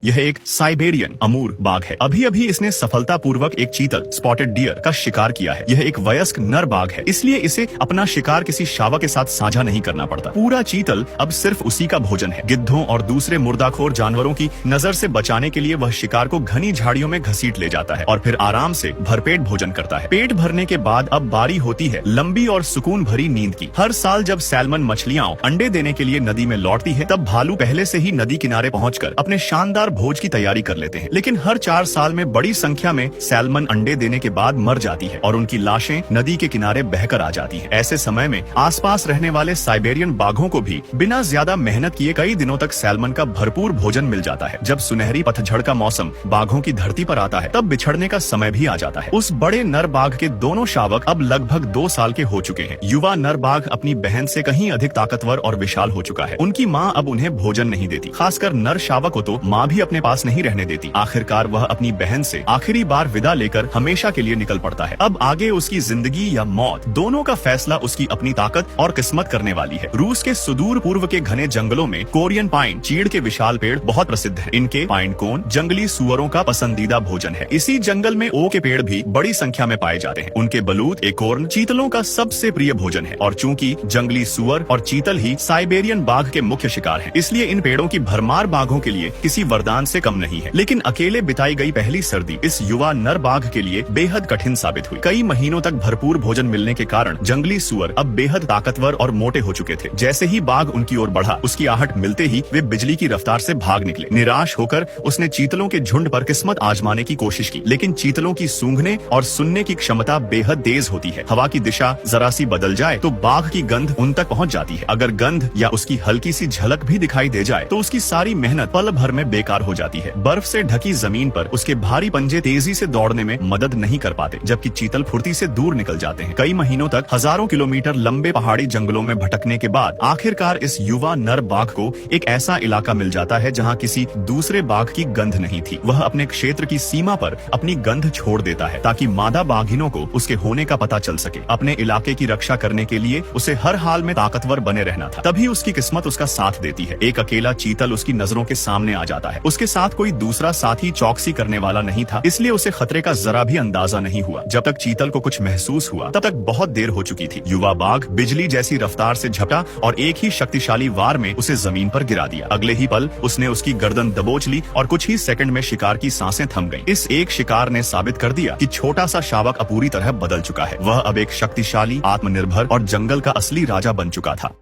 यह एक साइबेरियन अमूर बाघ है। अभी अभी इसने सफलतापूर्वक एक चीतल स्पॉटेड डियर का शिकार किया है। यह एक वयस्क नर बाघ है, इसलिए इसे अपना शिकार किसी शावक के साथ साझा नहीं करना पड़ता। पूरा चीतल अब सिर्फ उसी का भोजन है। गिद्धों और दूसरे मुर्दाखोर जानवरों की नजर से बचाने के लिए वह शिकार को घनी झाड़ियों में घसीट ले जाता है और फिर आराम से भरपेट भोजन करता है। पेट भरने के बाद अब बारी होती है लंबी और सुकून भरी नींद की। हर साल जब सैल्मन मछलियां अंडे देने के लिए नदी में लौटती है, तब भालू पहले से ही नदी किनारे पहुंचकर अपने शानदार भोज की तैयारी कर लेते हैं। लेकिन हर 4 साल में बड़ी संख्या में सैल्मन अंडे देने के बाद मर जाती है और उनकी लाशें नदी के किनारे बहकर आ जाती हैं। ऐसे समय में आसपास रहने वाले साइबेरियन बाघों को भी बिना ज्यादा मेहनत किए कई दिनों तक सैल्मन का भरपूर भोजन मिल जाता है। जब सुनहरी पतझड़ का मौसम बाघों की धरती पर आता है, तब बिछड़ने का समय भी आ जाता है। उस बड़े नर बाघ के दोनों शावक अब लगभग 2 साल के हो चुके हैं। युवा नर बाघ अपनी बहन से कहीं अधिक ताकतवर और विशाल हो चुका है। उनकी माँ अब उन्हें भोजन नहीं देती। खासकर नर शावक को तो माँ भी अपने पास नहीं रहने देती। आखिरकार वह अपनी बहन से आखिरी बार विदा लेकर हमेशा के लिए निकल पड़ता है। अब आगे उसकी जिंदगी या मौत, दोनों का फैसला उसकी अपनी ताकत और किस्मत करने वाली है। रूस के सुदूर पूर्व के घने जंगलों में कोरियन पाइन चीड़ के विशाल पेड़ बहुत प्रसिद्ध है। इनके पाइन कोन जंगली सुअरों का पसंदीदा भोजन है। इसी जंगल में ओक के पेड़ भी बड़ी संख्या में पाए जाते हैं। उनके बलूत एकोर्न चीतलों का सबसे प्रिय भोजन है और चूंकि जंगली सुअर और चीतल ही साइबेरियन बाघ के मुख्य शिकार हैं, इसलिए इन पेड़ों की भरमार बाघों के लिए किसी वरदान से कम नहीं है। लेकिन अकेले बिताई गई पहली सर्दी इस युवा नर बाघ के लिए बेहद कठिन साबित हुई। कई महीनों तक भरपूर भोजन मिलने के कारण जंगली सुअर अब बेहद ताकतवर और मोटे हो चुके थे। जैसे ही बाघ उनकी ओर बढ़ा, उसकी आहट मिलते ही वे बिजली की रफ्तार से भाग निकले। निराश होकर उसने चीतलों के झुंड पर किस्मत आजमाने की कोशिश की, लेकिन चीतलों की सूंघने और सुनने की क्षमता बेहद तेज होती है। हवा की दिशा जरा सी बदल जाए तो बाघ की गंध उन तक पहुंच जाती है। अगर गंध या उसकी हल्की सी झलक भी दिखाई दे जाए तो उसकी सारी मेहनत पल भर में बेकार हो जाती है। बर्फ से ढकी जमीन पर उसके भारी पंजे तेजी से दौड़ने में मदद नहीं कर पाते, जबकि चीतल फुर्ती से दूर निकल जाते हैं। कई महीनों तक हजारों किलोमीटर लंबे पहाड़ी जंगलों में भटकने के बाद आखिरकार इस युवा नर बाघ को एक ऐसा इलाका मिल जाता है जहाँ किसी दूसरे बाघ की गंध नहीं थी। वह अपने क्षेत्र की सीमा पर अपनी गंध छोड़ देता है ताकि मादा बाघिनों को उसके होने का पता चल सके। अपने इलाके की रक्षा करने के लिए उसे हर हाल में ताकतवर बने रहना था। तभी उसकी किस्मत उसका साथ देती है। एक अकेला चीतल उसकी नजरों के सामने आ जाता है। उसके साथ कोई दूसरा साथी चौकसी करने वाला नहीं था, इसलिए उसे खतरे का जरा भी अंदाजा नहीं हुआ। जब तक चीतल को कुछ महसूस हुआ, तब तक बहुत देर हो चुकी थी। युवा बाघ बिजली जैसी रफ्तार से झपटा और एक ही शक्तिशाली वार में उसे जमीन पर गिरा दिया। अगले ही पल उसने उसकी गर्दन दबोच ली और कुछ ही सेकंड में शिकार की सांसें थम गईं। इस एक शिकार ने साबित कर दिया कि छोटा सा शावक अब पूरी तरह बदल चुका है। वह अब एक शक्तिशाली, आत्मनिर्भर और जंगल का असली राजा बन चुका था।